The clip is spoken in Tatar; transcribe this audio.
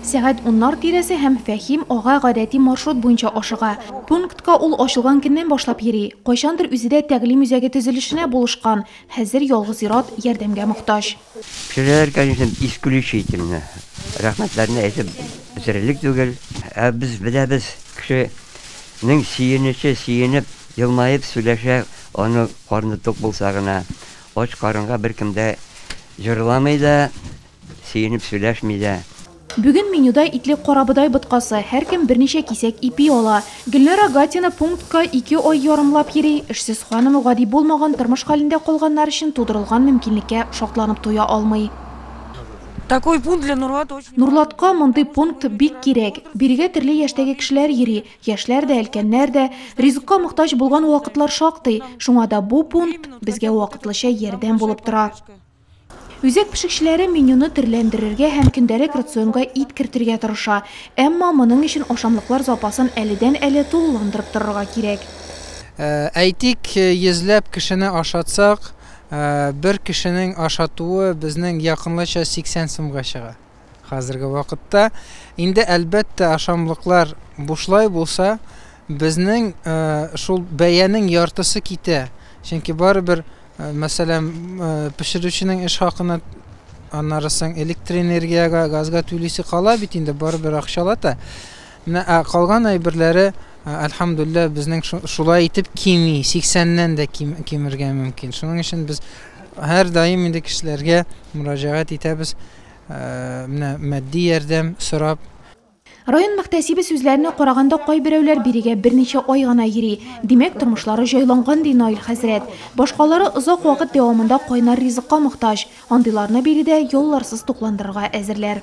Сәгать 10 тирәсе һәм Фәһим ага гадәти маршрут буенча ашыга. Пунктка ул ашылган көннән башлап йөри. Кайчандыр үзедә тәгълим үзәге төзелешенә булышкан. Хәзер ялгыз ир-ат ярдәмгә мохтаҗ. Кешеләр, конечно, исключительно. Рәхмәтләрне әйтеп бетерерлек түгел. Без беләбез, кешенең сөенеп, елмаеп сөйләшә, аны карны тук булса гына, ач карынга беркемдә җырламый да, сөенеп сөйләшми дә. Бүген менюда итле карабыдай боткасы, һәркем берничә кисәк ипи ала. Гөлнара Гатина пунктка 2 ай ярымлап йөри. Эшсез ханым гади булмаган тормыш хәлендә калганнар өчен тудырылган мөмкинлеккә шатланып туя алмый. Такой пункт для Нурлата очень... Нурлатка мондый пункт бик кирәк. Бирегә төрле яшьтәге кешеләр йөри. Яшьләр дә, өлкәннәр дә. Ризыкка мохтаҗ булган вакытлар шактый. Шуңа да бу пункт безгә вакытлыча ярдәм булып тора. Үзәк пешекчеләре менюны төрләндерергә һәм көндәлек рационга ит кертергә тырыша. Әмма моның өчен ашамлыклар запасын әледән-әле тулыландырып торырга кирәк. Әйтик, йөзләп кешене ашатсак, бер кешенең ашатуы безнең якынлаша 80 сумга чыга. Хәзерге вакытта инде әлбәттә ашамлыклар бушлай булса, безнең шул бәянең яртысы китә. Чөнки барыбер мәсәлән, пешерүченең эш хакына аннарысын электр энергияга, газга түлисе кала бит инде барыбер акчалата. Менә калган әйберләре әлхәмдүлилләh безнең шулай итеп кими, 80-нән дә кимергә мөмкин. Шуның өчен без һәр даим инде кешеләргә мөрәҗәгать итәбез, менә матди ярдәм сорап. Район мөхтәсибе сүзләренә караганда кайберәүләр бирегә берничә ай гына йөри. Димәк, тормышлары җайланган ди Наил хәзрәт. Башкалары озак вакыт дәвамында кайнар ризыкка мохтаҗ. Андыйларны биредә юлларсыз тукландырырга әзерләр.